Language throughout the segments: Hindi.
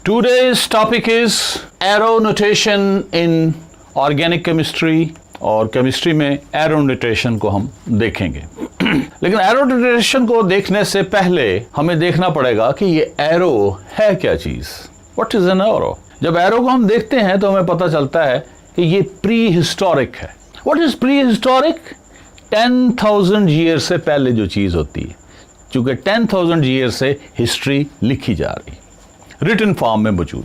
Today's topic is arrow notation in organic chemistry और केमिस्ट्री में एरो नोटेशन को हम देखेंगे। लेकिन एरो नोटेशन को देखने से पहले हमें देखना पड़ेगा कि ये एरो है क्या चीज। What is an arrow? जब एरो को हम देखते हैं तो हमें पता चलता है कि ये प्री हिस्टोरिक है। What is pre historic? 10,000 year से पहले जो चीज होती है, चूंकि 10,000 ईयर से हिस्ट्री लिखी जा रही, रिटन फॉर्म में मौजूद,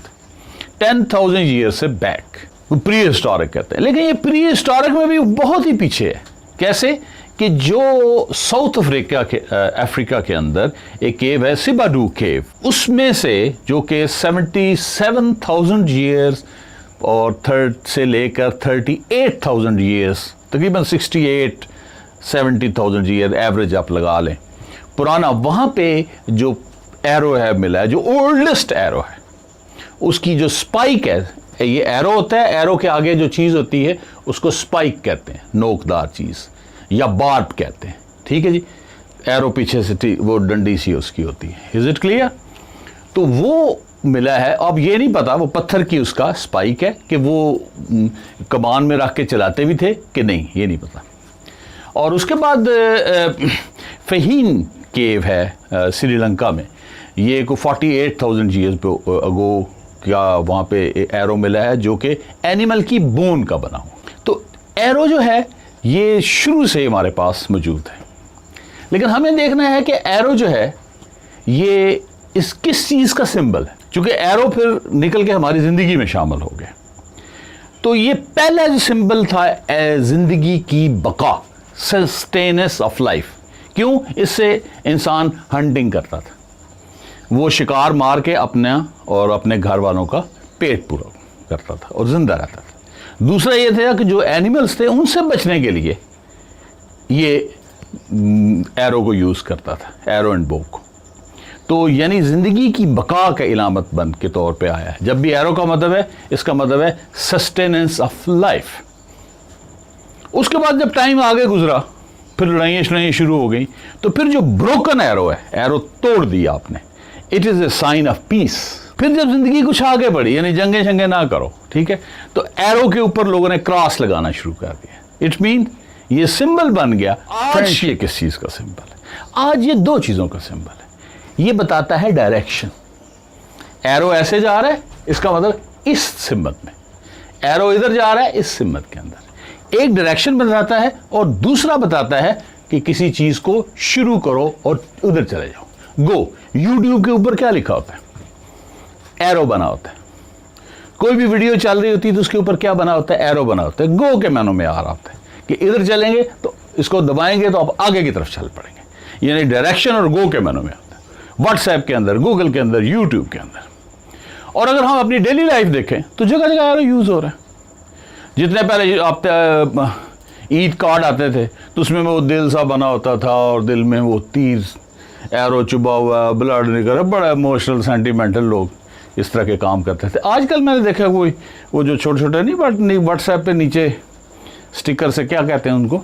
10,000 ईयर से बैक प्री हिस्टोरिक कहते हैं। लेकिन ये प्री हिस्टोरिक में भी बहुत ही पीछे है। कैसे? कि जो साउथ अफ्रीका के अंदर एक केव है सिबाडू केव, उसमें से जो कि 77,000 ईयर्स और थर्ड से लेकर 38,000 ईयर्स, तकरीबन 68-70,000 ईयर एवरेज आप लगा लें पुराना, वहाँ पे जो एरो है मिला है, जो ओल्डेस्ट एरो है, उसकी जो स्पाइक है, ये एरो होता है, एरो के आगे जो चीज़ होती है उसको स्पाइक कहते हैं, नोकदार चीज़, या बार्ब कहते हैं। ठीक है जी, एरो पीछे से वो डंडी सी उसकी होती है। Is it clear? तो वो मिला है। अब ये नहीं पता वो पत्थर की उसका स्पाइक है कि वो कमान में रख के चलाते भी थे कि नहीं, ये नहीं पता। और उसके बाद फ़हीन केव है श्रीलंका में, ये को 48,000 ईयर्स अगो क्या वहाँ पे एरो मिला है जो कि एनिमल की बोन का बना हो। तो एरो जो है ये शुरू से हमारे पास मौजूद है। लेकिन हमें देखना है कि एरो जो है ये इस किस चीज़ का सिंबल है, क्योंकि एरो फिर निकल के हमारी ज़िंदगी में शामिल हो गया। तो ये पहला जो सिंबल था ज़िंदगी की बका, सस्टेनेंस ऑफ लाइफ। क्यों? इससे इंसान हंटिंग करता था, वो शिकार मार के अपना और अपने घर वालों का पेट पूरा करता था और जिंदा रहता था। दूसरा ये था कि जो एनिमल्स थे उनसे बचने के लिए ये एरो को यूज़ करता था, एरो एंड बो को। तो यानी ज़िंदगी की बका का इलामत बन के तौर पे आया है। जब भी एरो का मतलब है, इसका मतलब है सस्टेनेंस ऑफ लाइफ। उसके बाद जब टाइम आगे गुजरा, फिर लड़ाइयाँ शुरू हो गई, तो फिर जो ब्रोकन एरो है, एरो तोड़ दिया आपने, it is a sign of peace. फिर जब जिंदगी कुछ आगे बढ़ी, यानी जंगे शंगे ना करो, ठीक है, तो एरो के ऊपर लोगों ने क्रॉस लगाना शुरू कर दिया। इट मीन ये सिंबल बन गया। आज ये किस चीज़ का सिंबल है? आज ये दो चीज़ों का सिंबल है। ये बताता है डायरेक्शन। एरो ऐसे जा रहा है, इसका मतलब इस सिंबल में, एरो इधर जा रहा है इस सिंबल के अंदर। एक डायरेक्शन बताता है और दूसरा बताता है कि किसी चीज़ को शुरू करो और उधर चले जाओ। गो, यूट्यूब के ऊपर क्या लिखा होता है? एरो बना होता है। कोई भी वीडियो चल रही होती है तो उसके ऊपर क्या बना होता है? एरो बना होता है। गो के मानों में आ रहा होता है कि इधर चलेंगे तो इसको दबाएंगे तो आप आगे की तरफ चल पड़ेंगे, यानी डायरेक्शन और गो के मानों में आता है। व्हाट्सएप के अंदर, गूगल के अंदर, यूट्यूब के अंदर। और अगर हम अपनी डेली लाइफ देखें तो जगह जगह एरो यूज़ हो रहा है। जितने पहले आप ईद कार्ड आते थे तो उसमें वो दिल सा बना होता था और दिल में वो तीर, एरो चुभा हुआ, ब्लड निकल रहा, बड़ा इमोशनल सेंटिमेंटल लोग इस तरह के काम करते थे। आजकल मैंने देखा वो जो छोटे छोटे नहीं, बट व्हाट्सएप पे नीचे स्टिकर से क्या कहते हैं उनको,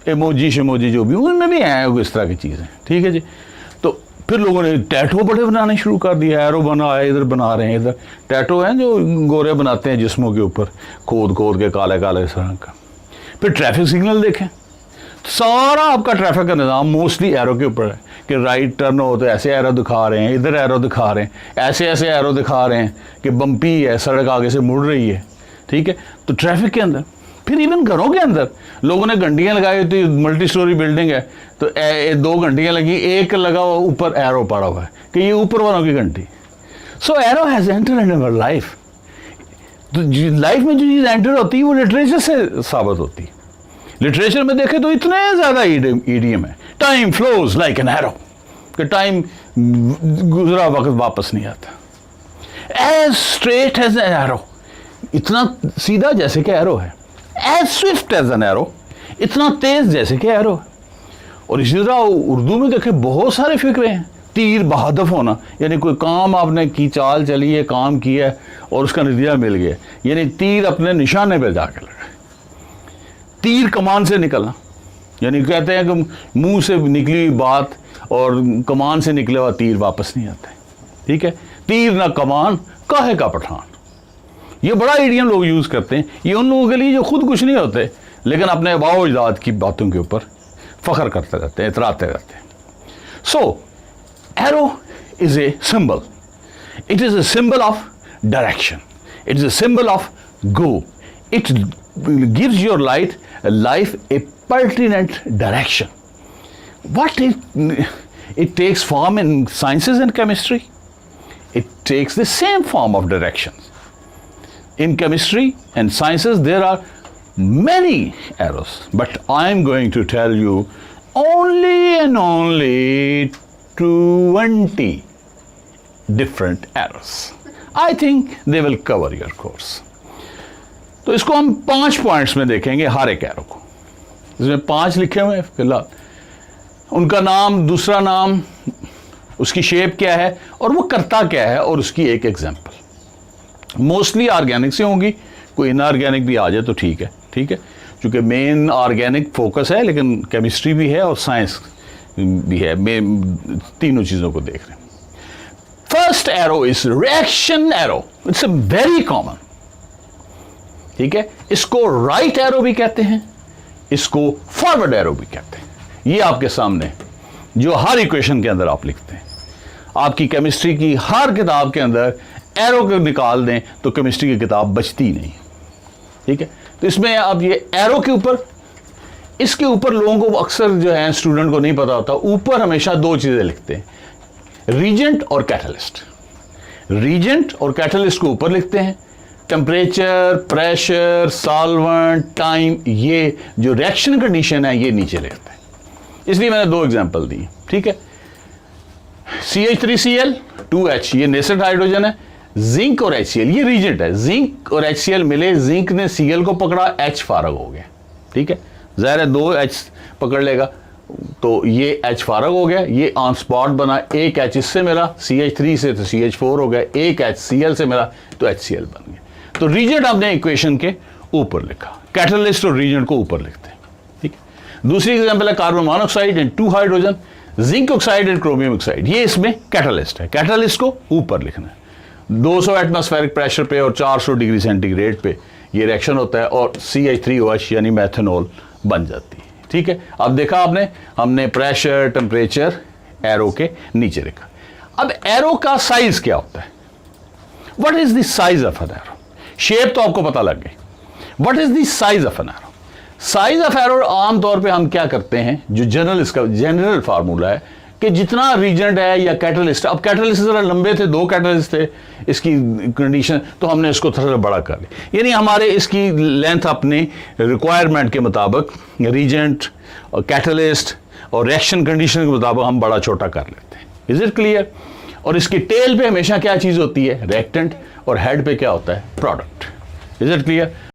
इमोजी शेमोजी जो भी, उनमें भी हैं इस तरह की चीज़ें। ठीक है जी। तो फिर लोगों ने टैटू बड़े बनाने शुरू कर दिया। एरो बना है, इधर बना रहे हैं, इधर टैटू हैं जो गोरे बनाते हैं जिस्मों के ऊपर, खोद खोद के काले काले इस तरह का। फिर ट्रैफिक सिग्नल देखें, सारा आपका ट्रैफिक का निज़ाम मोस्टली एरो के ऊपर है कि राइट टर्न हो तो ऐसे एरो दिखा रहे हैं, इधर एरो दिखा रहे हैं, ऐसे ऐसे एरो दिखा रहे हैं कि बम्पी है, सड़क आगे से मुड़ रही है। ठीक है, तो ट्रैफिक के अंदर, फिर इवन घरों के अंदर लोगों ने घंटियाँ लगाई होती, मल्टी स्टोरी बिल्डिंग है तो 2 घंटियाँ लगी, एक लगा हुआ ऊपर एरो पड़ा हुआ है कि ये ऊपर वालों की घंटी। So arrow has enter in our life. तो लाइफ में जो चीज़ एंटर होती है वो लिटरेचर से साबित होती है। लिटरेचर में देखें तो इतने ज़्यादा ईडियम है, time flows like an arrow, कि टाइम गुजरा वक्त वापस नहीं आता। As straight as an arrow, इतना सीधा जैसे कि एरो है। As swift as an arrow, इतना तेज जैसे कि एरो है। और इसी तरह उर्दू में देखें बहुत सारे फिक्रे हैं। तीर बहादफ होना, यानी कोई काम आपने की, चाल चली है, काम किया और उसका नतीजा मिल गया, यानी तीर अपने निशाने पर जाके लगा। तीर कमान से निकलना, यानी कहते हैं कि मुंह से निकली हुई बात और कमान से निकला हुआ तीर वापस नहीं आता है। ठीक है, तीर ना कमान काहे का पठान। ये बड़ा इडियम लोग यूज करते हैं, ये उन लोगों के लिए जो खुद कुछ नहीं होते लेकिन अपने आबाओ अजदाद की बातों के ऊपर फख्र करते रहते हैं, इतराते रहते हैं। So arrow is a symbol, it is a symbol of direction, it is a symbol of go, it gives your life a pertinent direction. What it takes form in sciences and chemistry, it takes the same form of directions. In chemistry and sciences there are many arrows, but I am going to tell you only and only 20 different arrows. I think they will cover your course. तो इसको हम 5 पॉइंट्स में देखेंगे हर एक एरो को। इसमें 5 लिखे हुए हैं फिलहाल, उनका नाम, दूसरा नाम, उसकी शेप क्या है और वो करता क्या है और उसकी एक एग्जांपल। मोस्टली ऑर्गेनिक से होंगी, कोई इनऑर्गेनिक भी आ जाए तो ठीक है, ठीक है, क्योंकि मेन ऑर्गेनिक फोकस है लेकिन केमिस्ट्री भी है और साइंस भी है, तीनों चीज़ों को देख रहे हैं। First arrow is reaction arrow, it's a very common, ठीक है। इसको राइट एरो भी कहते हैं, इसको फॉरवर्ड एरो भी कहते हैं। ये आपके सामने जो हर इक्वेशन के अंदर आप लिखते हैं, आपकी केमिस्ट्री की हर किताब के अंदर एरो को निकाल दें तो केमिस्ट्री की किताब बचती नहीं, ठीक है। तो इसमें आप ये एरो के ऊपर, इसके ऊपर लोगों को अक्सर जो है स्टूडेंट को नहीं पता होता, ऊपर हमेशा 2 चीज़ें लिखते हैं, रीजेंट और कैटलिस्ट। रीजेंट और कैटलिस्ट को ऊपर लिखते हैं, टेम्परेचर, प्रेशर, सॉल्वेंट, टाइम, ये जो रिएक्शन कंडीशन है ये नीचे लिखते हैं। इसलिए मैंने 2 एग्जांपल दी, ठीक है। CH3Cl 2H ये नेसेंट हाइड्रोजन है, जिंक और HCl ये रीजेंट है। जिंक और HCl मिले, जिंक ने Cl को पकड़ा, H फारग हो गया, ठीक है। ज़ाहिर है 2 H पकड़ लेगा तो ये H फारग हो गया, ये ऑन स्पॉट बना, एक H इससे मिला CH3 से तो CH4 हो गया, एक H Cl से मिला तो HCl बन गया। तो रीजेंट आपने इक्वेशन के ऊपर लिखा, कैटलिस्ट और रीजेंट को ऊपर लिखते हैं, ठीक है। दूसरी एग्जांपल है carbon monoxide and 2 hydrogen, zinc oxide and chromium oxide, ये इसमें कैटलिस्ट है, कैटलिस्ट को ऊपर लिखना है। 200 एटमॉस्फेरिक प्रेशर पे और 400 डिग्री सेंटीग्रेड पे ये रिएक्शन होता है और CH3OH यानी मेथनॉल बन जाती है, ठीक है। अब देखा आपने, हमने प्रेशर, टेम्परेचर एरो के नीचे लिखा। अब एरो का साइज क्या होता है, what is the size of an arrow. Shape तो आपको पता लग गई, what is the size of an arrow. Size of arrow आमतौर पे हम क्या करते हैं, जो जनरल, इसका जनरल फार्मूला है कि जितना रीजेंट है या कैटलिस्ट, अब कैटलिस्ट जरा लंबे थे, 2 कैटलिस्ट थे इसकी कंडीशन, तो हमने इसको थोड़ा बड़ा कर लिया, यानी हमारे इसकी लेंथ अपने रिक्वायरमेंट के मुताबिक, रीजेंट और कैटलिस्ट और रिएक्शन कंडीशन के मुताबिक हम बड़ा छोटा कर लेते हैं। Is it clear. और इसकी टेल पे हमेशा क्या चीज़ होती है, रिएक्टेंट, और हेड पे क्या होता है, प्रोडक्ट। Is it clear.